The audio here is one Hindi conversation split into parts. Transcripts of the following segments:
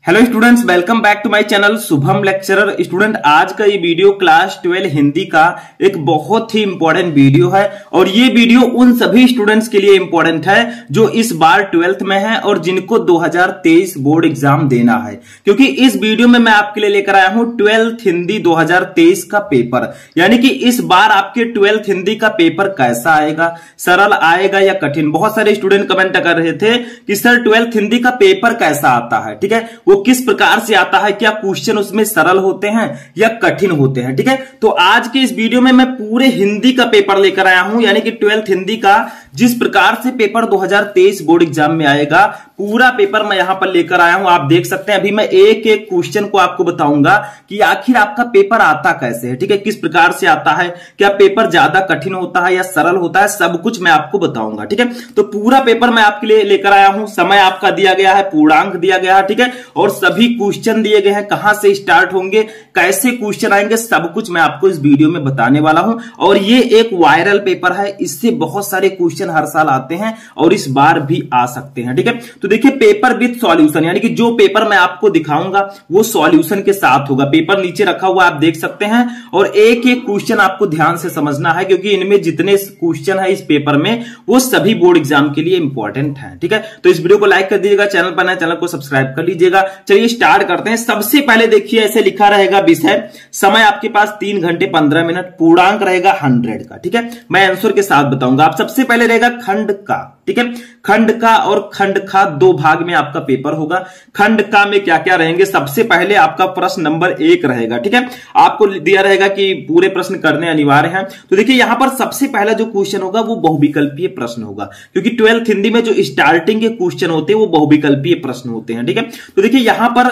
Hello students, welcome back to my channel Shubham lecturer. Student, आज का ये वीडियो क्लास 12 हिंदी का एक बहुत ही इंपॉर्टेंट वीडियो है और ये वीडियो उन सभी स्टूडेंट्स के लिए इंपॉर्टेंट है जो इस बार 12th में है और जिनको 2023 बोर्ड एग्जाम देना है, क्योंकि इस वीडियो में मैं आपके लिए लेकर आया हूं 12th हिंदी 2023 का पेपर। यानी कि इस बार आपके 12th हिंदी का पेपर कैसा आएगा, सरल आएगा या कठिन। बहुत सारे स्टूडेंट कमेंट कर रहे थे कि सर 12th हिंदी का पेपर कैसा आता है, ठीक है, वो किस प्रकार से आता है, क्या क्वेश्चन उसमें सरल होते हैं या कठिन होते हैं, ठीक है। तो आज के इस वीडियो में मैं पूरे हिंदी का पेपर लेकर आया हूं, यानी कि 12th हिंदी का जिस प्रकार से पेपर 2023 बोर्ड एग्जाम में आएगा, पूरा पेपर मैं यहां पर लेकर आया हूं। आप देख सकते हैं, अभी मैं एक एक क्वेश्चन को आपको बताऊंगा कि आखिर आपका पेपर आता कैसे है, ठीक है, किस प्रकार से आता है, क्या पेपर ज्यादा कठिन होता है या सरल होता है, सब कुछ मैं आपको बताऊंगा, ठीक है। तो पूरा पेपर मैं आपके लिए लेकर आया हूं। समय आपका दिया गया है, पूर्णांक दिया गया है, ठीक है, और सभी क्वेश्चन दिए गए हैं, कहां से स्टार्ट होंगे, कैसे क्वेश्चन आएंगे, सब कुछ मैं आपको इस वीडियो में बताने वाला हूं। और ये एक वायरल पेपर है, इससे बहुत सारे क्वेश्चन हर साल आते हैं और इस बार भी आ सकते हैं, ठीक है। तो देखिए, पेपर विद सॉल्यूशन, यानी कि जो पेपर मैं आपको दिखाऊंगा वो सॉल्यूशन के साथ होगा। पेपर नीचे रखा हुआ आप देख सकते हैं और एक एक क्वेश्चन आपको ध्यान से समझना है, क्योंकि इनमें जितने क्वेश्चन है इस पेपर में वो सभी बोर्ड एग्जाम के लिए इंपॉर्टेंट है, ठीक है। तो इस वीडियो को लाइक कर दीजिएगा, चैनल पर नए चैनल को सब्सक्राइब कर लीजिएगा। चलिए स्टार्ट करते हैं। सबसे पहले देखिए, ऐसे लिखा रहेगा विषय, समय आपके पास 3 घंटे 15 मिनट, पूर्णांक रहेगा 100 का, ठीक है। मैं आंसर के साथ बताऊंगा। आप सबसे पहले रहेगा खंड का, ठीक है, खंड का और खंड खा 2 भाग में आपका पेपर होगा। खंड का में क्या क्या रहेंगे, सबसे पहले आपका प्रश्न नंबर 1 रहेगा, ठीक है। आपको दिया रहेगा कि पूरे प्रश्न करने अनिवार्य हैं। तो देखिए, यहां पर सबसे पहला जो क्वेश्चन होगा वो बहुविकल्पीय प्रश्न होगा, क्योंकि 12th हिंदी में जो स्टार्टिंग के क्वेश्चन होते हैं वो बहुविकल्पीय प्रश्न होते हैं, ठीक है। तो देखिए, यहां पर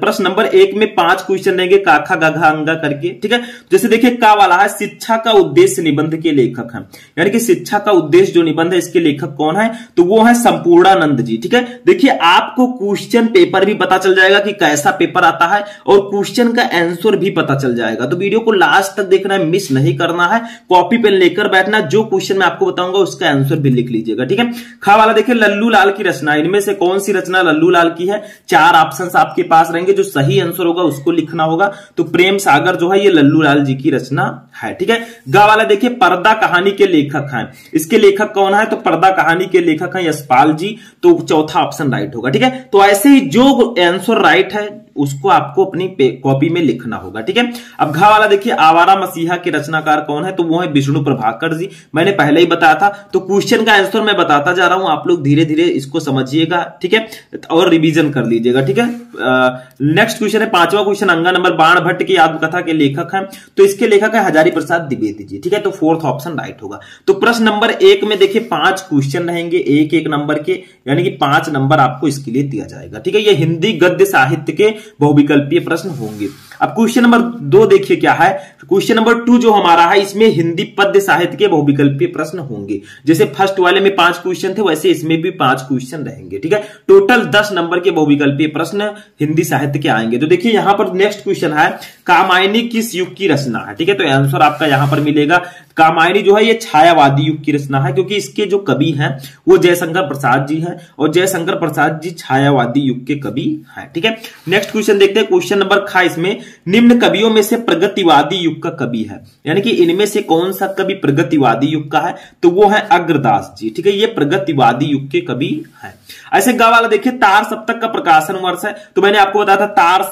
प्रश्न नंबर 1 में 5 क्वेश्चन रहेंगे, काखा गघा अंगा करके, ठीक है। जैसे देखिए, का वाला है शिक्षा का उद्देश्य निबंध के लेखक हैं, यानी कि शिक्षा का उद्देश्य जो निबंध है इसके लेखक कौन है, तो वो है संपूर्णानंद जी, ठीक है। देखिए, आपको क्वेश्चन पेपर भी पता चल जाएगा कि कैसा पेपर आता है और क्वेश्चन का आंसर भी पता चल जाएगा। तो वीडियो को लास्ट तक देखना है, मिस नहीं करना है, कॉपी पेन लेकर बैठना, जो क्वेश्चन मैं आपको बताऊंगा उसका आंसर भी लिख लीजिएगा, ठीक है। खा वाला देखिए, लल्लू लाल की रचना, इनमें से कौन सी रचना लल्लू लाल की है। 4 ऑप्शन आपके पास रहेंगे, जो सही आंसर होगा उसको लिखना होगा। तो प्रेम सागर जो है ये लल्लू लाल जी की रचना है, ठीक है। गा वाला देखिए, पर्दा कहानी के लेखक हैं, इसके लेखक कौन है, तो पर्दा कहानी के लेखक हैं यशपाल जी, तो चौथा ऑप्शन राइट होगा, ठीक है। तो ऐसे ही जो आंसर राइट है उसको आपको अपनी कॉपी में लिखना होगा, ठीक है। अब घा वाला देखिए, आवारा मसीहा के रचनाकार कौन है, तो वो है विष्णु प्रभाकर जी, मैंने पहले ही बताया था। तो क्वेश्चन का आंसर मैं बताता जा रहा हूं, आप लोग धीरे धीरे इसको समझिएगा, ठीक है, और रिवीजन कर लीजिएगा, ठीक है। नेक्स्ट क्वेश्चन है 5वां क्वेश्चन, अंगा नंबर, बाण भट्ट की आत्मकथा के लेखक हैं, तो इसके लेखक है हजारी प्रसाद द्विवेदी जी, ठीक है। तो 4th ऑप्शन राइट होगा। तो प्रश्न नंबर 1 में देखिए 5 क्वेश्चन रहेंगे, एक एक नंबर के, यानी कि 5 नंबर आपको इसके लिए दिया जाएगा, ठीक है। ये हिंदी गद्य साहित्य के बहुविकल्पीय प्रश्न होंगे। अब क्वेश्चन नंबर 2 देखिए क्या है, क्वेश्चन नंबर 2 जो हमारा है, इसमें हिंदी पद्य साहित्य के बहुविकल्पीय प्रश्न होंगे। जैसे फर्स्ट वाले में 5 क्वेश्चन थे, वैसे इसमें भी 5 क्वेश्चन रहेंगे, ठीक है। टोटल 10 नंबर के बहुविकल्पीय प्रश्न हिंदी साहित्य के आएंगे। तो देखिए, यहां पर नेक्स्ट क्वेश्चन है, कामायनी किस युग की रचना है, ठीक है। तो आंसर आपका यहां पर मिलेगा, कामायनी जो है ये छायावादी युग की रचना है, क्योंकि इसके जो कवि हैं वो जयशंकर प्रसाद जी हैं और जयशंकर प्रसाद जी छायावादी युग के कवि हैं, ठीक है। नेक्स्ट क्वेश्चन देखते हैं, क्वेश्चन नंबर खा, इसमें निम्न कवियों में से प्रगतिवादी युग का कवि है, यानी कि इनमें से कौन सा कवि प्रगतिवादी युग का है, तो वो है अग्रदास जी, ठीक है, ये प्रगतिवादी युग के कवि है। ऐसे गा वाला देखिए, तार सप्तक का प्रकाशन वर्ष है, तो मैंने आपको बताया था तार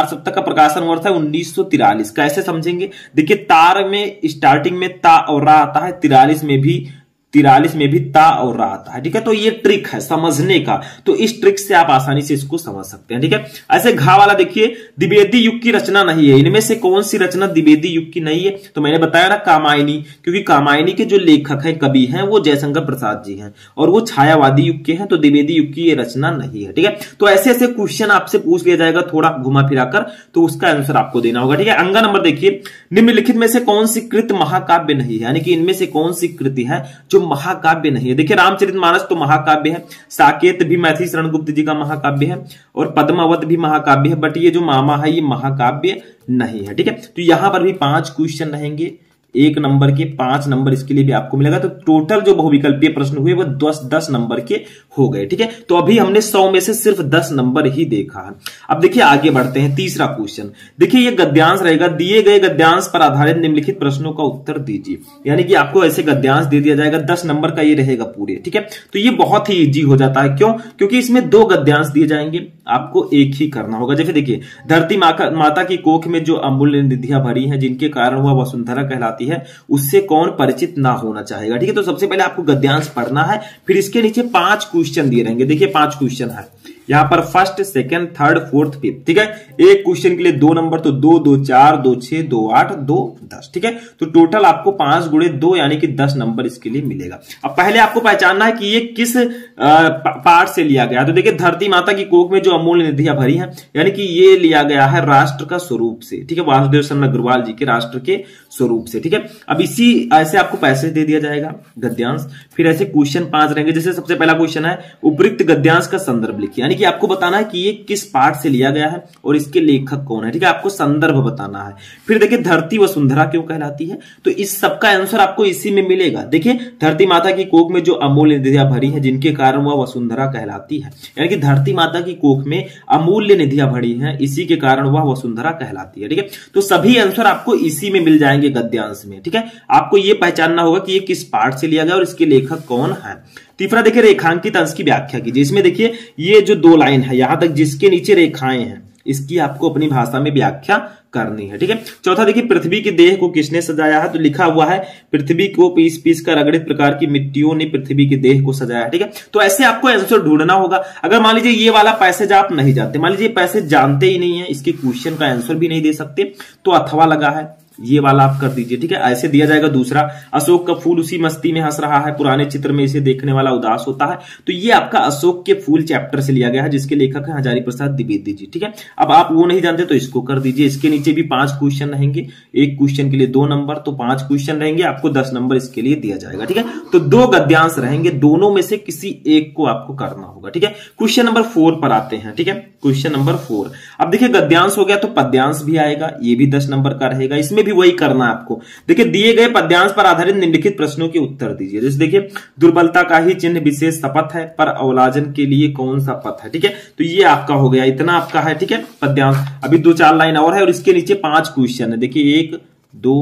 सप्तक का प्रकाशन वर्ष है 1943। कैसे समझेंगे, देखिए, तार में स्टार्टिंग में ता और रा आता है, 43 में भी ता और रा आता है, ठीक है। तो ये ट्रिक है समझने का, तो इस ट्रिक से आप आसानी से इसको समझ सकते हैं, ठीक है। ऐसे घा वाला देखिए, द्विवेदी युग की रचना नहीं है, इनमें से कौन सी रचना द्विवेदी युग की नहीं है, तो मैंने बताया ना कामायनी, क्योंकि कामायनी के जो लेखक हैं कवि हैं वो जयशंकर प्रसाद जी हैं और वो छायावादी युग के हैं, तो द्विवेदी युग की ये रचना नहीं है, ठीक है। तो ऐसे ऐसे क्वेश्चन आपसे पूछ लिया जाएगा थोड़ा घुमा फिराकर, तो उसका आंसर आपको देना होगा, ठीक है। अंगा नंबर देखिए, निम्नलिखित में से कौन सी कृत महाकाव्य नहीं है, यानी कि इनमें से कौन सी कृति है जो महाकाव्य नहीं है। देखिए, रामचरितमानस तो महाकाव्य है, साकेत भी मैथिली शरण गुप्त जी का महाकाव्य है और पद्मावत भी महाकाव्य है, बट ये जो मामा है ये महाकाव्य नहीं है, ठीक है। तो यहां पर भी 5 क्वेश्चन रहेंगे, 1 नंबर के 5 नंबर इसके लिए भी आपको मिलेगा। तो टोटल जो बहुविकल्पीय प्रश्न हुए वो 10 नंबर के हो गए। ठीक है, तो अभी हमने 100 में से सिर्फ 10 नंबर ही देखा है। अब देखिए आगे बढ़ते हैं। तीसरा क्वेश्चन देखिए, ये गद्यांश रहेगा। दिए गए गद्यांश पर आधारित निम्नलिखित प्रश्नों का उत्तर दीजिए। यानी कि आपको ऐसे गद्यांश दे दिया जाएगा, 10 नंबर का ये रहेगा पूरे। ठीक है, तो ये बहुत ही इजी हो जाता है। क्यों? क्योंकि इसमें 2 गद्यांश दिए जाएंगे, आपको एक ही करना होगा। जैसे देखिए, धरती माता की कोख में जो अमूल्य निधियां भरी हैं, जिनके कारण वह वसुंधरा कहलाती है, उससे कौन परिचित ना होना चाहेगा। ठीक है, तो सबसे पहले आपको गद्यांश पढ़ना है, फिर इसके नीचे 5 क्वेश्चन दिए रहेंगे। देखिए 5 क्वेश्चन है यहां पर, first, second, third, fourth, fifth. ठीक है, एक क्वेश्चन के लिए 2 नंबर, तो 2, 2, 4, 2, 6, 2, 8, 2, 10। ठीक है, तो टोटल आपको 5 गुणे 2 यानी कि 10 नंबर इसके लिए मिलेगा। अब पहले आपको पहचानना है कि ये किस पार्ट से लिया गया। तो देखिए, धरती माता की कोख में जो अमूल्य निधियां भरी हैं, यानी कि ये लिया गया है राष्ट्र का स्वरूप से। ठीक है, वासुदेव शर्मा अग्रवाल जी के राष्ट्र के स्वरूप से। ठीक है, अब इसी ऐसे आपको पैसे दे दिया जाएगा गद्यांश। फिर ऐसे क्वेश्चन 5 रहेंगे। जैसे सबसे पहला क्वेश्चन है, उपयुक्त गद्यांश का संदर्भ लिखिए। यानी कि आपको बताना है कि ये किस पार्ट से लिया गया है और इसके लेखक कौन है। ठीक है, आपको संदर्भ बताना है। फिर देखिए, धरती वसुंधरा क्यों कहलाती है, तो इस सबका आंसर आपको इसी में मिलेगा। देखिए, धरती माता की कोख में जो अमूल्य निधियां भरी हैं, जिनके कारण वह वसुंधरा कहलाती है। यानी कि धरती माता की कोख में अमूल्य निधियां भरी हैं, इसी के कारण वह वसुंधरा कहलाती है। ठीक है, तो सभी आंसर आपको इसी में मिल जाएंगे गद्यांश में। ठीक है, आपको यह पहचानना होगा कि ये किस पार्ट से लिया गया और इसके लेखक कौन है। तीसरा देखिए, रेखांकित अंश की व्याख्या कीजिए। इसमें देखिए, ये जो 2 लाइन है यहां तक, जिसके नीचे रेखाएं हैं, इसकी आपको अपनी भाषा में व्याख्या करनी है। ठीक है, चौथा देखिए, पृथ्वी के देह को किसने सजाया है, तो लिखा हुआ है, पृथ्वी को पीस पीस कर अगणित प्रकार की मिट्टियों ने पृथ्वी के देह को सजाया है। ठीक है, तो ऐसे आपको आंसर ढूंढना होगा। अगर मान लीजिए ये वाला पैसेज आप नहीं जानते, मान लीजिए पैसेज जानते ही नहीं है, इसके क्वेश्चन का आंसर भी नहीं दे सकते, तो अथवा लगा है, ये वाला आप कर दीजिए। ठीक है, ऐसे दिया जाएगा। दूसरा, अशोक का फूल उसी मस्ती में हंस रहा है, पुराने चित्र में इसे देखने वाला उदास होता है। तो ये आपका अशोक के फूल चैप्टर से लिया गया है, जिसके लेखक है हजारी प्रसाद द्विवेदी जी। ठीक है, अब आप वो नहीं जानते तो इसको कर दीजिए। इसके नीचे भी 5 क्वेश्चन रहेंगे, एक क्वेश्चन के लिए 2 नंबर, तो 5 क्वेश्चन रहेंगे, आपको 10 नंबर इसके लिए दिया जाएगा। ठीक है, तो 2 गद्यांश रहेंगे, दोनों में से किसी एक को आपको करना होगा। ठीक है, क्वेश्चन नंबर 4 पर आते हैं। ठीक है, क्वेश्चन नंबर 4। अब देखिए, गद्यांश हो गया तो पद्यांश भी आएगा, ये भी 10 नंबर का रहेगा। इसमें भी वही करना है आपको। देखिए, दिए गए पद्यांश पर आधारित निम्नलिखित प्रश्नों के उत्तर दीजिए। जैसे देखिए, दुर्बलता का ही चिन्ह विशेष शपथ है, पर अवलाजन के लिए कौन सा पथ है। ठीक है, तो ये आपका हो गया, इतना आपका है। ठीक है, पद्यांश। अभी 2-4 लाइन और है और इसके नीचे 5 क्वेश्चन है। देखिए, 1, 2,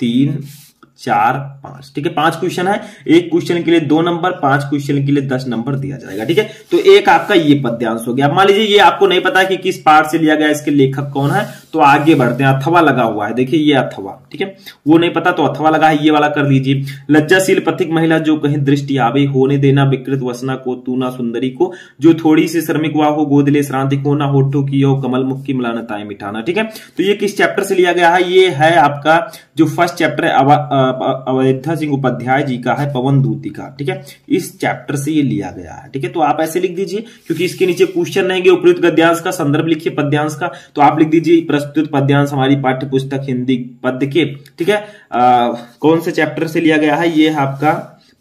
3, 4, 5। ठीक है, 5 क्वेश्चन है, एक क्वेश्चन के लिए 2 नंबर, 5 क्वेश्चन के लिए 10 नंबर दिया जाएगा। ठीक है, तो एक आपका ये पद्यांश हो गया। मान लीजिए ये आपको नहीं पता कि किस पार्ट से लिया गया, इसके लेखक कौन है, तो आगे बढ़ते हैं। अथवा लगा हुआ है, देखिए ये अथवा। ठीक है, वो नहीं पता तो अथवा लगा है, ये वाला कर लीजिए। लज्जाशील पथिक महिला जो कहीं दृष्टि आवे, होने देना विकृत वसना को, तू ना सुंदरी को, जो थोड़ी सी श्रमिक हुआ हो, गोद ले श्रांति को, ना होठों की हो, कमल मुख की मलानताएं मिटाना। ठीक है, तो ये किस चैप्टर से लिया गया है, ये है आपका जो फर्स्ट चैप्टर है अवधेथा सिंह उपाध्याय जी का है, पवन दूतिका। ठीक है, इस चैप्टर से ये लिया गया है। ठीक है, तो आप ऐसे लिख दीजिए, क्योंकि इसके नीचे क्वेश्चन रहेंगे। उपयुक्त गद्यांश का संदर्भ लिखिए पद्यांश का, तो आप लिख दीजिए प्रस्तुत पद्यांश हमारी पाठ्य पुस्तक हिंदी पद्य के। ठीक है, कौन से चैप्टर से लिया गया है, ये है आपका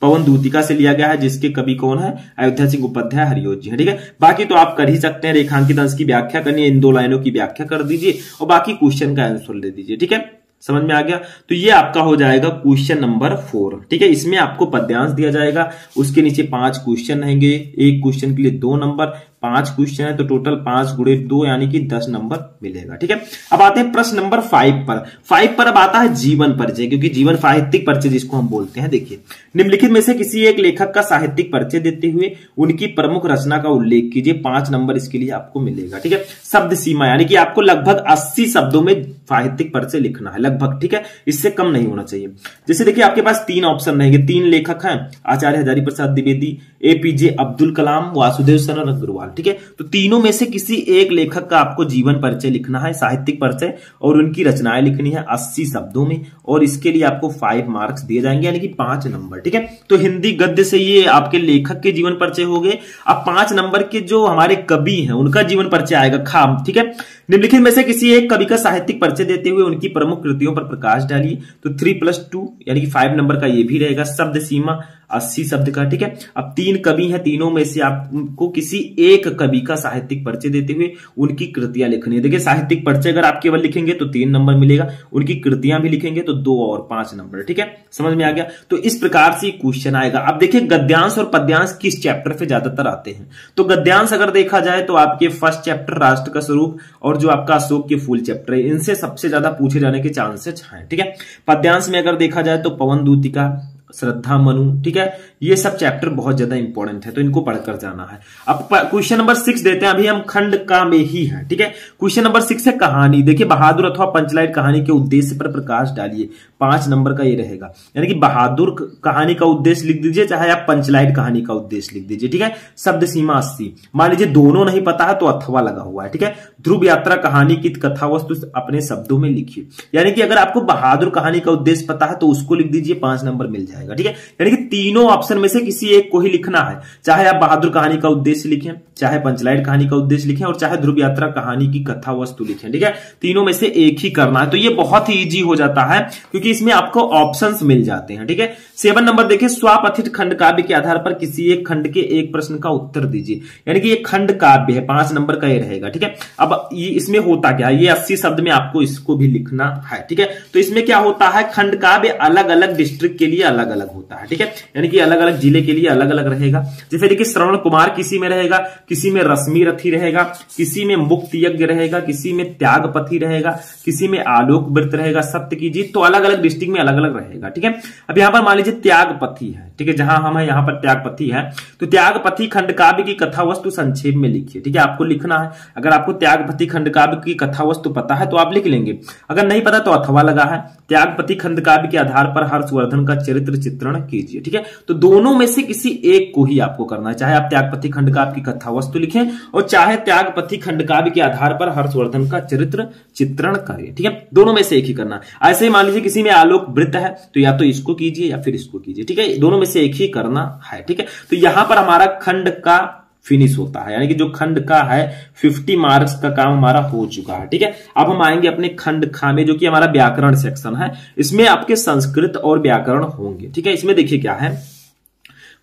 पवन दूतिका से लिया गया है, जिसके कवि कौन है, अयोध्या सिंह उपाध्याय हरियोज जी है। ठीक है, बाकी तो आप कर ही सकते हैं। रेखांकित अंश की व्याख्या करनी है, इन 2 लाइनों की व्याख्या कर दीजिए और बाकी क्वेश्चन का आंसर दे दीजिए। ठीक है, समझ में आ गया। तो ये आपका हो जाएगा क्वेश्चन नंबर 4। ठीक है, इसमें आपको पद्यांश दिया जाएगा, उसके नीचे 5 क्वेश्चन रहेंगे, एक क्वेश्चन के लिए 2 नंबर, 5 क्वेश्चन है तो टोटल 5 गुणे 2 यानी कि 10 नंबर मिलेगा। ठीक है, अब आते हैं प्रश्न नंबर 5 पर। 5 पर अब आता है जीवन परिचय, क्योंकि जीवन साहित्यिक परिचय जिसको हम बोलते हैं। देखिए, निम्नलिखित में से किसी एक लेखक का साहित्यिक परिचय देते हुए उनकी प्रमुख रचना का उल्लेख कीजिए। 5 नंबर इसके लिए आपको मिलेगा। ठीक है, शब्द सीमा, यानी कि आपको लगभग 80 शब्दों में साहित्यिक परिचय लिखना है, लगभग। ठीक है, इससे कम नहीं होना चाहिए। जैसे देखिए, आपके पास 3 ऑप्शन रहेंगे, 3 लेखक हैं, आचार्य हजारी प्रसाद द्विवेदी, APJ अब्दुल कलाम, वासुदेव शरण अग्रवाल। ठीक है, तो तीनों में से किसी एक लेखक का आपको जीवन परिचय लिखना है, साहित्यिक परिचय, और उनकी रचनाएं लिखनी है 80 शब्दों में, और इसके लिए आपको 5 मार्क्स दिए जाएंगे, यानी कि 5 नंबर। ठीक है, तो हिंदी गद्य से ये आपके लेखक के जीवन परिचय हो गए। अब 5 नंबर के जो हमारे कवि हैं उनका जीवन परिचय आएगा, खाम। ठीक है, निम्नलिखित में से किसी एक कवि का साहित्यिक परिचय देते हुए उनकी प्रमुख कृतियों पर प्रकाश डालिए। तो 3+2 यानी कि 5 नंबर का ये भी रहेगा। शब्द सीमा 80 शब्द का। ठीक है, अब 3 कवि हैं, तीनों में से आपको किसी एक कवि का साहित्यिक परिचय देते हुए उनकी कृतियां लिखनी है। देखिए साहित्यिक परिचय अगर आप केवल लिखेंगे तो 3 नंबर मिलेगा, उनकी कृतियां भी लिखेंगे तो 2 और 5 नंबर। ठीक है, समझ में आ गया। तो इस प्रकार से क्वेश्चन आएगा। अब देखिए गद्यांश और पद्यांश किस चैप्टर पे ज्यादातर आते हैं। तो गद्यांश अगर देखा जाए तो आपके फर्स्ट चैप्टर राष्ट्र का स्वरूप और जो आपका अशोक के फूल चैप्टर है, इनसे सबसे ज्यादा पूछे जाने के चांसेस हैं। ठीक है, पद्यांश में अगर देखा जाए तो पवन दूतिका, श्रद्धा मनु, ठीक है, ये सब चैप्टर बहुत ज्यादा इंपॉर्टेंट है, तो इनको पढ़कर जाना है। अब क्वेश्चन नंबर 6 देते हैं, अभी हम खंड का में ही है। ठीक है, क्वेश्चन नंबर 6 है कहानी। देखिए बहादुर अथवा पंचलाइट कहानी के उद्देश्य पर प्रकाश डालिए। 5 नंबर का ये रहेगा, यानी कि बहादुर कहानी का उद्देश्य लिख दीजिए, चाहे आप पंचलाइट कहानी का उद्देश्य लिख दीजिए। ठीक है, शब्द सीमा 80। मान लीजिए दोनों नहीं पता है तो अथवा लगा हुआ है। ठीक है, ध्रुव यात्रा कहानी की कथा वस्तु अपने शब्दों में लिखिए, यानी कि अगर आपको बहादुर कहानी का उद्देश्य पता है तो उसको लिख दीजिए, 5 नंबर मिल जाएगा। ठीक है, यानी कि तीनों ऑप्शन में से किसी एक को ही लिखना है, चाहे आप बहादुर कहानी का उद्देश्य लिखें, चाहे पंचलाइट कहानी का उद्देश्य लिखें और चाहे ध्रुव यात्रा कहानी की कथा वस्तु लिखें। ठीक है, तीनों में से एक ही करना है। तो ये बहुत ही इजी हो जाता है क्योंकि इसमें आपको ऑप्शंस मिल जाते हैं। ठीक है, 7 नंबर देखिए स्वापथित खंड काव्य के आधार पर किसी एक खंड के एक प्रश्न का उत्तर दीजिए, यानी कि ये खंड काव्य है, 5 नंबर का ये रहेगा। ठीक है, अब ये इसमें होता क्या है, ये 80 शब्द में आपको इसको भी लिखना है। ठीक है, तो इसमें क्या होता है, खंड काव्य अलग अलग डिस्ट्रिक्ट के लिए अलग अलग होता है। ठीक है, यानी कि अलग अलग जिले के लिए अलग अलग रहेगा। जैसे देखिए श्रवण कुमार किसी में रहेगा, किसी में रश्मि रथी रहेगा, किसी में मुक्त यज्ञ रहेगा, किसी में त्यागपति रहेगा, किसी में आलोक व्रत रहेगा, सत्य की जीत, तो अलग अलग डिस्ट्रिक्ट में अलग अलग रहेगा। ठीक है, अब यहां पर मान लीजिए त्यागपति है। ठीक है, जहां हम है यहां पर त्यागपति है, तो त्यागपति खंड काव्य की कथा वस्तु संक्षेप में लिखिए। ठीक है, आपको लिखना है। अगर आपको त्यागपति खंड काव्य की कथा वस्तु पता है तो आप लिख लेंगे, अगर नहीं पता तो अथवा लगा है। त्यागपति खंड काव्य के आधार पर हर्षवर्धन का चरित्र चित्रण कीजिए। ठीक है, तो दोनों में से किसी एक को ही आपको करना है, चाहे आप त्यागपति खंड काव्य की कथा वस्तु लिखें और चाहे त्यागपति खंड काव्य के आधार पर हर्षवर्धन का चरित्र चित्रण करें। ठीक है, दोनों में से एक ही करना है। ऐसे ही मान लीजिए किसी में आलोक वृत्त है तो या तो इसको कीजिए या फिर इसको कीजिए। ठीक है, दोनों में से एक ही करना है। ठीक है, तो यहां पर हमारा खंड का फिनिश होता है, यानी कि जो खंड का है 50 मार्क्स का काम हमारा हो चुका है। ठीक है, अब हम आएंगे अपने खंड खा में, जो कि हमारा व्याकरण सेक्शन है। इसमें आपके संस्कृत और व्याकरण होंगे। ठीक है, इसमें देखिए क्या है,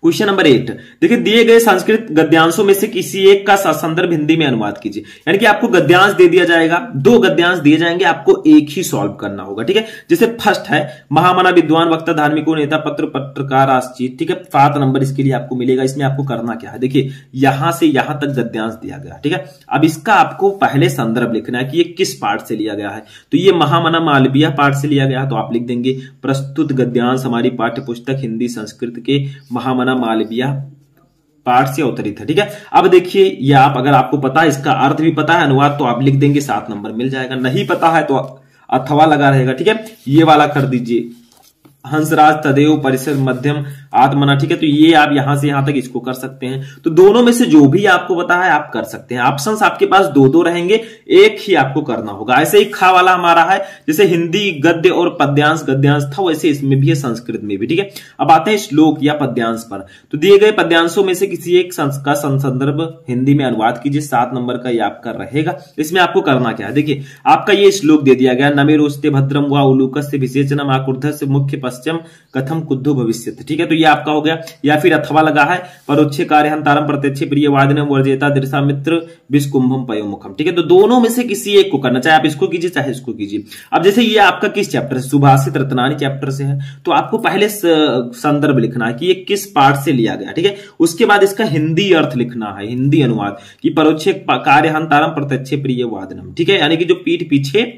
क्वेश्चन नंबर 8 देखिए दिए गए संस्कृत गद्यांशों में से किसी एक का संदर्भ हिंदी में अनुवाद कीजिए। यानी कि आपको गद्यांश दे दिया जाएगा, 2 गद्यांश दिए जाएंगे, आपको एक ही सॉल्व करना होगा। ठीक है, जैसे फर्स्ट है महामना विद्वान वक्ता धार्मिको नेता पत्र पत्रकार आश्चित। ठीक है, 7 नंबर इसके लिए आपको मिलेगा। इसमें आपको करना क्या है, देखिए यहां से यहां तक गद्यांश दिया गया। ठीक है, अब इसका आपको पहले संदर्भ लिखना है कि ये किस पाठ से लिया गया है। तो ये महामना मालवीय पाठ से लिया गया, तो आप लिख देंगे प्रस्तुत गद्यांश हमारी पाठ्य पुस्तक हिंदी संस्कृत के महामना मालवीय पाठ से अवतरित है। ठीक है, अब देखिए ये आप, अगर आपको पता है, इसका अर्थ भी पता है, अनुवाद, तो आप लिख देंगे, 7 नंबर मिल जाएगा। नहीं पता है तो अथवा लगा रहेगा। ठीक है, ये वाला कर दीजिए, हंसराज तदेव परिसर मध्यम आत्मना। ठीक है, तो ये आप यहां से यहां तक इसको कर सकते हैं। तो दोनों में से जो भी आपको पता है आप कर सकते हैं। ऑप्शंस आपके पास 2-2 रहेंगे, एक ही आपको करना होगा। ऐसे ही खा वाला हमारा है, जैसे हिंदी गद्य और पद्यांश गद्यांश था, वैसे इसमें भी है, संस्कृत में भी। ठीक है, अब आते हैं श्लोक या पद्यांश पर। तो दिए गए पद्यांशों में से किसी एक का संदर्भ हिंदी में अनुवाद कीजिए, 7 नंबर का ये आपका रहेगा। इसमें आपको करना क्या है, देखिए आपका ये श्लोक दे दिया गया, नमेरोस्ते भद्रम व उलूकस्य विशेषणम आकुर्धस्य मुख्य पश्चिम कथम कुद्धो भविष्यति। ठीक है, तो ये आपका हो गया। या फिर अथवा लगा है, परोक्षे कार्य हंतारम प्रत्यक्ष प्रिय वादिनम वर्जेता दृशा मित्र विष्कुंभम पयोमुखम। ठीक है, तो दोनों में से किसी एक को करना, चाहे आप इसको कीजिए चाहे इसको कीजिए। अब जैसे ये आपका किस चैप्टर से, सुभाषित रत्नानी चैप्टर से है, तो आपको पहले संदर्भ लिखना है कि ये किस पाठ से लिया गया। ठीक है, उसके बाद इसका हिंदी अर्थ लिखना है, हिंदी अनुवाद कि परोक्षे कार्य हंतारम प्रत्यक्ष प्रिय वादिनम। ठीक है, यानी कि जो पीठ पीछे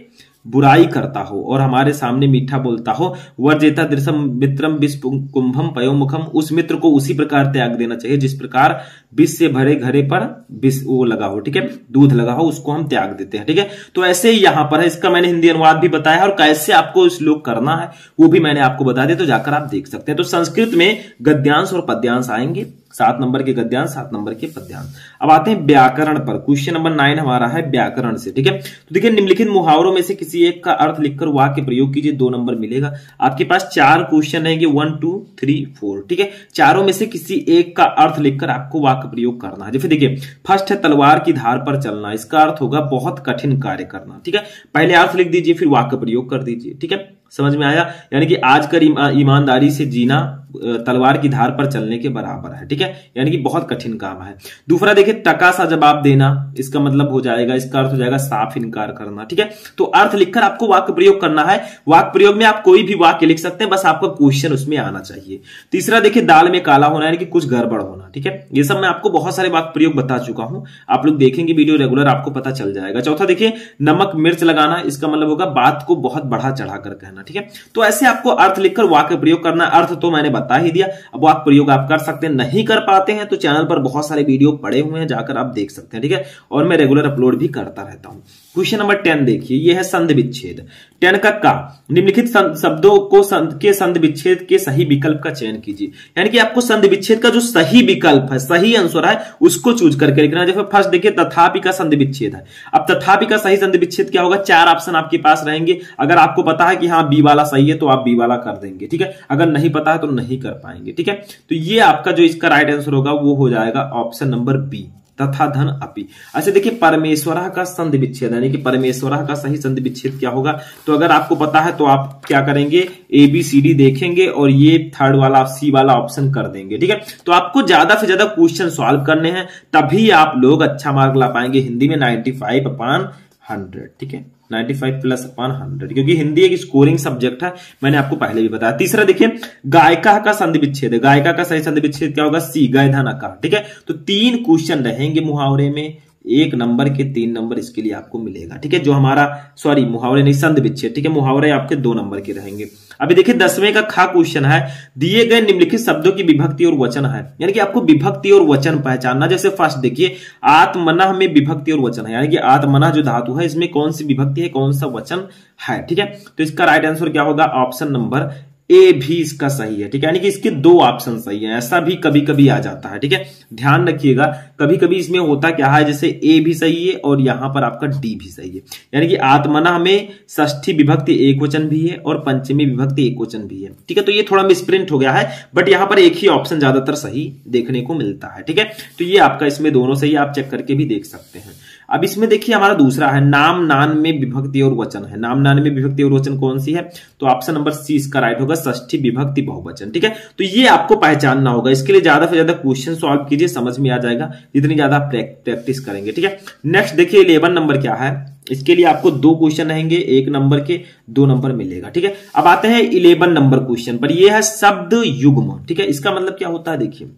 बुराई करता हो और हमारे सामने मीठा बोलता हो, वर्जेता दृशम मित्रम विष कुंभम पयोमुखम, उस मित्र को उसी प्रकार त्याग देना चाहिए जिस प्रकार विष से भरे घड़े पर विष वो लगा हो। ठीक है, दूध लगा हो, उसको हम त्याग देते हैं। ठीक है, तो ऐसे ही यहां पर है, इसका मैंने हिंदी अनुवाद भी बताया और कैसे आपको श्लोक करना है वो भी मैंने आपको बता दिया, तो जाकर आप देख सकते हैं। तो संस्कृत में गद्यांश और पद्यांश आएंगे, 7 नंबर के गद्यांश, 7 नंबर के पद्यांश। अब आते हैं व्याकरण पर। क्वेश्चन नंबर 9 हमारा है व्याकरण से। ठीक है, तो देखिए निम्नलिखित मुहावरों में से किसी एक का अर्थ लिखकर वाक्य प्रयोग कीजिए, 2 नंबर मिलेगा। आपके पास 4 क्वेश्चन रहेंगे, 1 2 3 4। ठीक है, चारों में से किसी एक का अर्थ लिखकर आपको वाक्य प्रयोग करना है। जैसे देखिए फर्स्ट है तलवार की धार पर चलना, इसका अर्थ होगा बहुत कठिन कार्य करना। ठीक है, पहले अर्थ लिख दीजिए फिर वाक्य प्रयोग कर दीजिए। ठीक है, समझ में आया, यानी कि आज कर ईमानदारी से जीना तलवार की धार पर चलने के बराबर है। ठीक है, यानी कि बहुत कठिन काम है। दूसरा देखिए, टका सा जवाब देना, इसका मतलब हो जाएगा, इसका अर्थ हो जाएगा साफ इनकार करना। ठीक है, तो अर्थ लिखकर आपको वाक्य प्रयोग करना है। वाक्य प्रयोग में आप कोई भी वाक्य लिख सकते हैं, बस आपका क्वेश्चन उसमें आना चाहिए। तीसरा देखिए, दाल में काला होना, यानी कि कुछ गड़बड़ होना। ठीक है, ये सब मैं आपको बहुत सारे वाक्य प्रयोग बता चुका हूं, आप लोग देखेंगे वीडियो रेगुलर, आपको पता चल जाएगा। चौथा देखिए, नमक मिर्च लगाना, इसका मतलब होगा बात को बहुत बढ़ा चढ़ा कर कहना। ठीक है, तो ऐसे आपको अर्थ लिखकर वाक्य प्रयोग करना। अर्थ तो मैंने बता ही दिया, अब वाक्य प्रयोग आप कर सकते हैं। नहीं कर पाते हैं तो चैनल पर बहुत सारे वीडियो पड़े हुए हैं, जाकर आप देख सकते हैं। ठीक है, और मैं रेगुलर अपलोड भी करता रहता हूं। क्वेश्चन नंबर 10 देखिए, यह है संधि विच्छेद। 10 का निम्नलिखित शब्दों को संधि विच्छेद के सही विकल्प का चयन कीजिए। यानी कि आपको संधि विच्छेद का जो सही विकल्प है, सही आंसर है, उसको चूज करके लिखना है। जैसे फर्स्ट देखिए, तथापि का संधि विच्छेद है। अब तथापि का सही संधि विच्छेद क्या होगा? 4 ऑप्शन आपके पास रहेंगे। अगर आपको पता है कि हाँ बी वाला सही है तो आप बी वाला कर देंगे। ठीक है, अगर नहीं पता है तो नहीं कर पाएंगे। ठीक है, तो ये आपका जो इसका राइट आंसर होगा वो हो जाएगा ऑप्शन नंबर बी, तथा धन अपि। अच्छा देखिए, परमेश्वरा का संधि विच्छेद, यानी कि परमेश्वरा का सही संधि विच्छेद क्या होगा? तो अगर आपको पता है तो आप क्या करेंगे, ABCD देखेंगे और ये थर्ड वाला सी वाला ऑप्शन कर देंगे। ठीक है, तो आपको ज्यादा से ज्यादा क्वेश्चन सॉल्व करने हैं, तभी आप लोग अच्छा मार्क ला पाएंगे हिंदी में 95/100। ठीक है, 95+/100, क्योंकि हिंदी एक स्कोरिंग सब्जेक्ट है, मैंने आपको पहले भी बताया। तीसरा देखिए, गायिका का संधि विच्छेद है। गायिका का सही संधि विच्छेद क्या होगा? सी, गय धन अकार। ठीक है, तो 3 क्वेश्चन रहेंगे मुहावरे में, 1 नंबर के 3 नंबर इसके लिए आपको मिलेगा। ठीक है, जो हमारा मुहावरे नहीं, संधि विच्छेद। ठीक है, मुहावरे आपके 2 नंबर के रहेंगे। अभी देखिए 10वें का खा क्वेश्चन है, दिए गए निम्नलिखित शब्दों की विभक्ति और वचन है। यानी कि आपको विभक्ति और वचन पहचानना। जैसे फर्स्ट देखिए, आत्मनः में विभक्ति और वचन है, यानी कि आत्मनः जो धातु है इसमें कौन सी विभक्ति है, कौन सा वचन है। ठीक है, तो इसका राइट आंसर क्या होगा? ऑप्शन नंबर ए भी इसका सही है। ठीक है, यानी कि इसके 2 ऑप्शन सही है। ऐसा भी कभी कभी आ जाता है। ठीक है, ध्यान रखिएगा, कभी कभी इसमें होता क्या है, जैसे ए भी सही है और यहां पर आपका डी भी सही है। यानी कि आत्मना में षष्ठी विभक्ति एक वचन भी है और पंचमी विभक्ति एक वचन भी है। ठीक है, तो ये थोड़ा मिसप्रिंट हो गया है, बट यहां पर एक ही ऑप्शन ज्यादातर सही देखने को मिलता है। ठीक है, तो ये आपका इसमें दोनों सही, आप चेक करके भी देख सकते हैं। अब इसमें देखिए हमारा दूसरा है, नाम नान में विभक्ति और वचन है। नाम नान में विभक्ति और वचन कौन सी है? तो ऑप्शन नंबर सी इसका राइट होगा, षष्ठी विभक्ति बहुवचन। ठीक है, तो ये आपको पहचानना होगा। इसके लिए ज्यादा से ज्यादा क्वेश्चन सॉल्व कीजिए, समझ में आ जाएगा जितनी ज्यादा प्रैक्टिस करेंगे। ठीक है, नेक्स्ट देखिए 11 नंबर क्या है। इसके लिए आपको 2 क्वेश्चन रहेंगे, 1 नंबर के 2 नंबर मिलेगा। ठीक है, अब आते हैं 11 नंबर क्वेश्चन पर। यह है शब्द युग्म। ठीक है, इसका मतलब क्या होता है? देखिए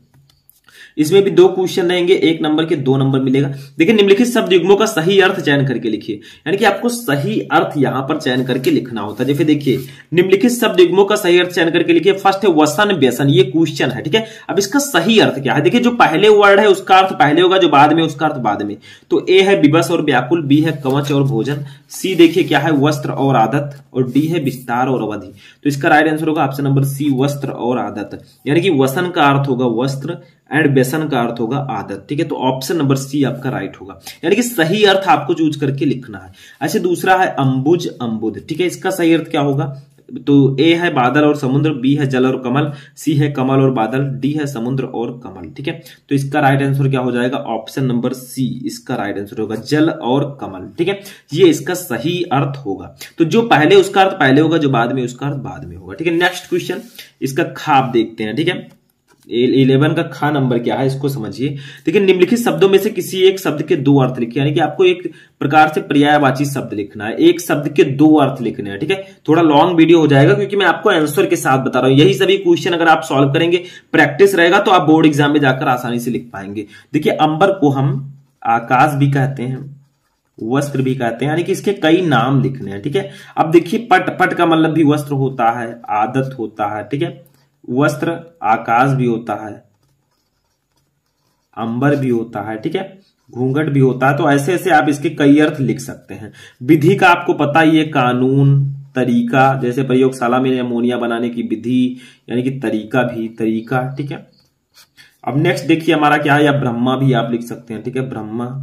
इसमें भी 2 क्वेश्चन रहेंगे, 1 नंबर के 2 नंबर मिलेगा। देखिए निम्नलिखित शब्द युग्मों का सही अर्थ चयन करके लिखिए। यानी कि आपको सही अर्थ यहां पर चयन करके लिखना होता है। जैसे देखिए निम्नलिखित शब्द युग्मों का सही अर्थ चयन करके लिखिए। फर्स्ट है वसन व्यसन, ये क्वेश्चन है। ठीक है, अब इसका सही अर्थ क्या है? देखिए जो पहले वर्ड है उसका अर्थ पहले होगा, जो बाद में उसका अर्थ बाद में। तो ए है विवश और व्याकुल, बी है कवच और भोजन, सी देखिए क्या है वस्त्र और आदत, और डी है विस्तार और अवधि। तो इसका राइट आंसर होगा ऑप्शन नंबर सी, वस्त्र और आदत। यानी कि वसन का अर्थ होगा वस्त्र एंड व्यसन का अर्थ होगा आदत। ठीक है, तो ऑप्शन नंबर सी आपका राइट होगा, यानी कि सही अर्थ आपको चूज करके लिखना है। अच्छा दूसरा है अंबुज अम्बुद। ठीक है, इसका सही अर्थ क्या होगा? तो ए है बादल और समुद्र, बी है जल और कमल, सी है कमल और बादल, डी है समुद्र और कमल। ठीक है, तो इसका राइट आंसर क्या हो जाएगा? ऑप्शन नंबर सी इसका राइट आंसर होगा, जल और कमल। ठीक है, ये इसका सही अर्थ होगा। तो जो पहले उसका अर्थ पहले होगा, जो बाद में उसका अर्थ बाद में होगा। ठीक है, नेक्स्ट क्वेश्चन इसका खाप देखते हैं। ठीक है, 11 का खा नंबर क्या है इसको समझिए। देखिए निम्नलिखित शब्दों में से किसी एक शब्द के 2 अर्थ लिखिए। यानी कि आपको एक प्रकार से पर्यायवाची शब्द लिखना है, एक शब्द के 2 अर्थ लिखने हैं। ठीक है, थोड़ा लॉन्ग वीडियो हो जाएगा क्योंकि मैं आपको आंसर के साथ बता रहा हूं। यही सभी क्वेश्चन अगर आप सॉल्व करेंगे, प्रैक्टिस रहेगा, तो आप बोर्ड एग्जाम में जाकर आसानी से लिख पाएंगे। देखिए अंबर को हम आकाश भी कहते हैं, वस्त्र भी कहते हैं, यानी कि इसके कई नाम लिखने हैं। ठीक है, अब देखिए पट, पट का मतलब भी वस्त्र होता है, आदत होता है। ठीक है, वस्त्र आकाश भी होता है, अंबर भी होता है। ठीक है, घूंघट भी होता है। तो ऐसे ऐसे आप इसके कई अर्थ लिख सकते हैं। विधि का आपको पता ही है, कानून, तरीका, जैसे प्रयोगशाला में अमोनिया बनाने की विधि, यानी कि तरीका भी, तरीका। ठीक है, अब नेक्स्ट देखिए हमारा क्या है, या ब्रह्मा भी आप लिख सकते हैं। ठीक है, ब्रह्मा।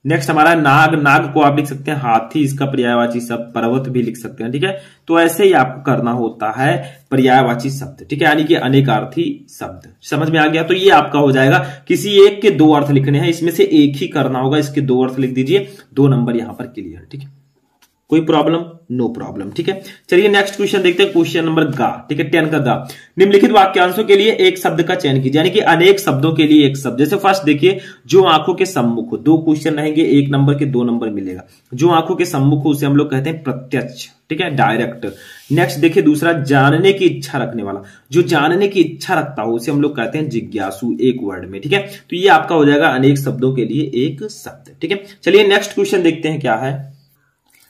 नेक्स्ट हमारा नाग, नाग को आप लिख सकते हैं हाथी, इसका पर्यायवाची शब्द, पर्वत भी लिख सकते हैं। ठीक है, तो ऐसे ही आपको करना होता है पर्यायवाची शब्द। ठीक है, यानी कि अनेकार्थी शब्द। समझ में आ गया? तो ये आपका हो जाएगा, किसी एक के 2 अर्थ लिखने हैं, इसमें से एक ही करना होगा। इसके 2 अर्थ लिख दीजिए, 2 नंबर यहां पर क्लियर। ठीक है, कोई प्रॉब्लम? No problem. ठीक है, चलिए नेक्स्ट क्वेश्चन देखते हैं, क्वेश्चन नंबर गा। ठीक है, 10 का गा। निम्नलिखित वाक्यांशों के लिए एक शब्द का चयन कीजिए, यानी कि अनेक शब्दों के लिए एक शब्द। जैसे फर्स्ट देखिए, जो आंखों के सम्मुख हो, 2 क्वेश्चन रहेंगे, 1 नंबर के 2 नंबर मिलेगा। जो आंखों के सम्मुख हो उसे हम लोग कहते हैं प्रत्यक्ष। ठीक है, डायरेक्ट। नेक्स्ट देखिए दूसरा, जानने की इच्छा रखने वाला, जो जानने की इच्छा रखता हो उसे हम लोग कहते हैं जिज्ञासु, एक वर्ड में। ठीक है, तो ये आपका हो जाएगा अनेक शब्दों के लिए एक शब्द। ठीक है, चलिए नेक्स्ट क्वेश्चन देखते हैं क्या है।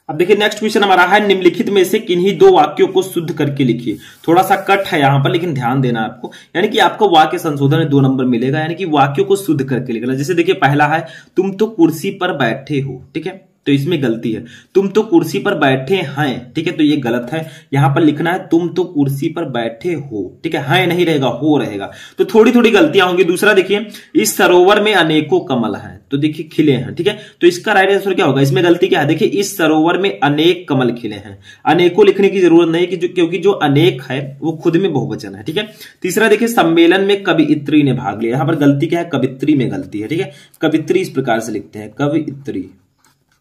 अब देखिए नेक्स्ट क्वेश्चन हमारा है, निम्नलिखित में से किन्हीं 2 वाक्यों को शुद्ध करके लिखिए। थोड़ा सा कट है यहां पर, लेकिन ध्यान देना आपको, यानी कि आपको वाक्य संशोधन में 2 नंबर मिलेगा, यानी कि वाक्यों को शुद्ध करके लिखना। जैसे देखिए पहला है, तुम तो कुर्सी पर बैठे हो। ठीक है, तो इसमें गलती है, तुम तो कुर्सी पर बैठे हैं। ठीक है, तो ये गलत है, यहां पर लिखना है तुम तो कुर्सी पर बैठे हो। ठीक है, हैं नहीं रहेगा, हो रहेगा, तो थोड़ी थोड़ी गलतियां होंगी। दूसरा देखिए, इस सरोवर में अनेकों कमल हैं, तो देखिए खिले हैं। ठीक है, तो इसका राइट आंसर क्या होगा? इसमें गलती क्या है? देखिए इस सरोवर में अनेक कमल खिले हैं, अनेकों लिखने की जरूरत नहीं कि क्योंकि जो अनेक है वो खुद में बहुवचन है। ठीक है, तीसरा देखिए, सम्मेलन में कवियत्री ने भाग लिया, यहां पर गलती क्या है? कवित्री में गलती है। ठीक है, कवित्री इस प्रकार से लिखते हैं, कवित्री।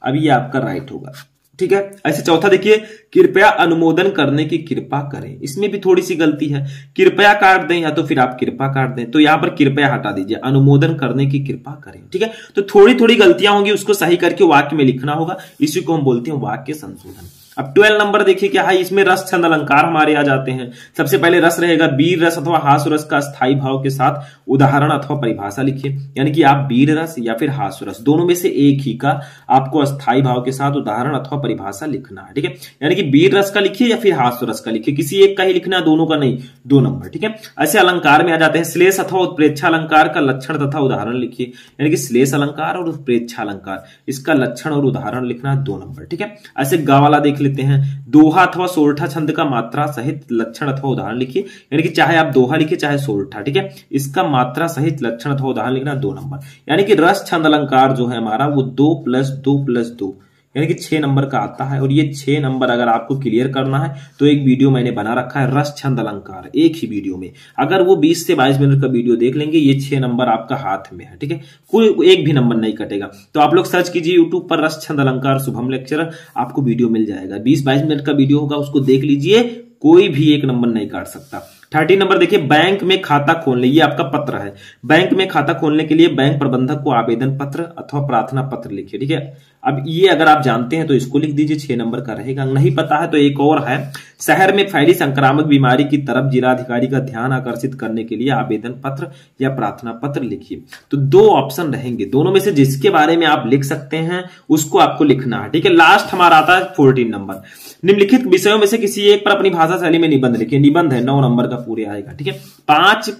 अब ये आपका राइट होगा। ठीक है, ऐसे चौथा देखिए, कृपया अनुमोदन करने की कृपा करें, इसमें भी थोड़ी सी गलती है, कृपया काट दें या तो फिर आप कृपा काट दें, तो यहां पर कृपया हटा दीजिए, अनुमोदन करने की कृपा करें। ठीक है, तो थोड़ी थोड़ी गलतियां होंगी, उसको सही करके वाक्य में लिखना होगा, इसी को हम बोलते हैं वाक्य संशोधन। अब 12 नंबर देखिए क्या है, इसमें रस छंद अलंकार हमारे आ जाते हैं। सबसे पहले रस रहेगा, वीर रस अथवा हास्य रस का स्थायी भाव के साथ उदाहरण अथवा परिभाषा लिखिए, यानी कि आप वीर रस या फिर हास्य रस दोनों में से एक ही का आपको स्थायी भाव के साथ उदाहरण अथवा परिभाषा लिखना है। ठीक है, यानी कि वीर रस का लिखिए या फिर हास्य रस का लिखिए, किसी एक का ही लिखना है, दोनों का नहीं, 2 नंबर। ठीक है, ऐसे अलंकार में आ जाते हैं, श्लेष अथवा उत्प्रेक्षा अलंकार का लक्षण तथा उदाहरण लिखिए, यानी कि श्लेष अलंकार और उत्प्रेक्षा अलंकार, इसका लक्षण और उदाहरण लिखना है, 2 नंबर। ठीक है, ऐसे गा वाला देख लेते हैं, दोहा अथवा सोरठा छंद का मात्रा सहित लक्षण अथवा उदाहरण लिखिए, यानी कि चाहे आप दोहा लिखिए चाहे सोरठा। ठीक है, इसका मात्रा सहित लक्षण अथवा उदाहरण लिखना 2 नंबर। यानी कि रस छंद अलंकार जो है हमारा वो 2 + 2 + 2 यानी कि 6 नंबर का आता है, और ये 6 नंबर अगर आपको क्लियर करना है तो एक वीडियो मैंने बना रखा है रस छंद अलंकार, एक ही वीडियो में, अगर वो 20 से 22 मिनट का वीडियो देख लेंगे, ये 6 नंबर आपका हाथ में है। ठीक है, कोई एक भी नंबर नहीं कटेगा, तो आप लोग सर्च कीजिए यूट्यूब पर रस छंद अलंकार शुभम लेक्चरर, आपको वीडियो मिल जाएगा, 20-22 मिनट का वीडियो होगा, उसको देख लीजिए, कोई भी एक नंबर नहीं काट सकता। 13 नंबर देखिए, बैंक में खाता खोलने, ये आपका पत्र है, बैंक में खाता खोलने के लिए बैंक प्रबंधक को आवेदन पत्र अथवा प्रार्थना पत्र लिखिए। ठीक है, अब ये अगर आप जानते हैं तो इसको लिख दीजिए, 6 नंबर का रहेगा, नहीं पता है तो एक और है, शहर में फैली संक्रामक बीमारी की तरफ जिलाधिकारी का ध्यान आकर्षित करने के लिए आवेदन पत्र या प्रार्थना पत्र लिखिए। तो 2 ऑप्शन रहेंगे, दोनों में से जिसके बारे में आप लिख सकते हैं उसको आपको लिखना है। ठीक है, लास्ट हमारा आता है 14 नंबर, निम्नलिखित विषयों में से किसी एक पर अपनी भाषा शैली में निबंध लिखिए, निबंध है, 9 नंबर का पूरे आएगा। ठीक है, 5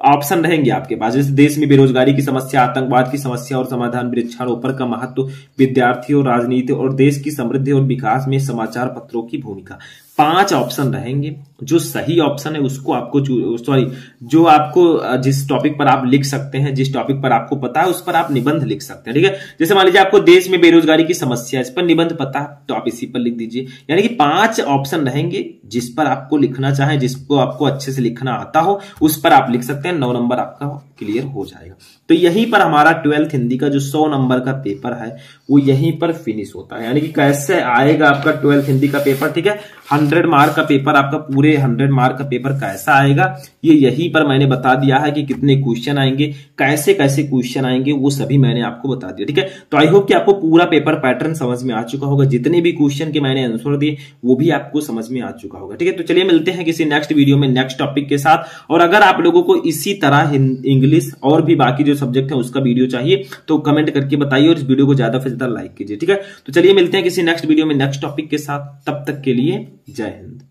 ऑप्शन रहेंगे आपके पास, जैसे देश में बेरोजगारी की समस्या, आतंकवाद की समस्या और समाधान, वृक्षारोपण का महत्व, विद्यार्थी और राजनीति, और देश की समृद्धि और विकास में समाचार पत्रों की भूमिका। 5 ऑप्शन रहेंगे, जो सही ऑप्शन है उसको आपको जो आपको जिस टॉपिक पर आप लिख सकते हैं, जिस टॉपिक पर आपको पता है उस पर आप निबंध लिख सकते हैं। ठीक है, जैसे मान लीजिए आपको देश में बेरोजगारी की समस्या, इस पर निबंध पता है तो आप इसी पर लिख दीजिए, यानी कि 5 ऑप्शन रहेंगे, जिस पर आपको लिखना चाहे, जिसको आपको अच्छे से लिखना आता हो उस पर आप लिख सकते हैं, 9 नंबर आपका क्लियर हो जाएगा। तो यहीं पर हमारा 12th हिंदी का जो 100 नंबर का पेपर है वो यहीं पर फिनिश होता है, यानी कि कैसे आएगा आपका 12th हिंदी का पेपर। ठीक है, 100 मार्क का पेपर, आपका पूरे 100 मार्क का पेपर कैसा आएगा ये यहीं पर मैंने बता दिया है कि कितने क्वेश्चन आएंगे, कैसे कैसे क्वेश्चन आएंगे, वो सभी मैंने आपको बता दिया। ठीक है, तो आई होप कि आपको पूरा पेपर पैटर्न समझ में आ चुका होगा, जितने भी क्वेश्चन के मैंने आंसर दिए वो भी आपको समझ में आ चुका होगा। ठीक है, तो चलिए मिलते हैं किसी नेक्स्ट वीडियो में नेक्स्ट टॉपिक के साथ, और अगर आप लोगों को इसी तरह इंग्लिश और भी बाकी जो सब्जेक्ट है उसका वीडियो चाहिए तो कमेंट करके बताइए, और इस वीडियो को ज्यादा से ज्यादा लाइक कीजिए। ठीक है, तो चलिए मिलते हैं किसी नेक्स्ट वीडियो में नेक्स्ट टॉपिक के साथ, तब तक के लिए जय हिंद।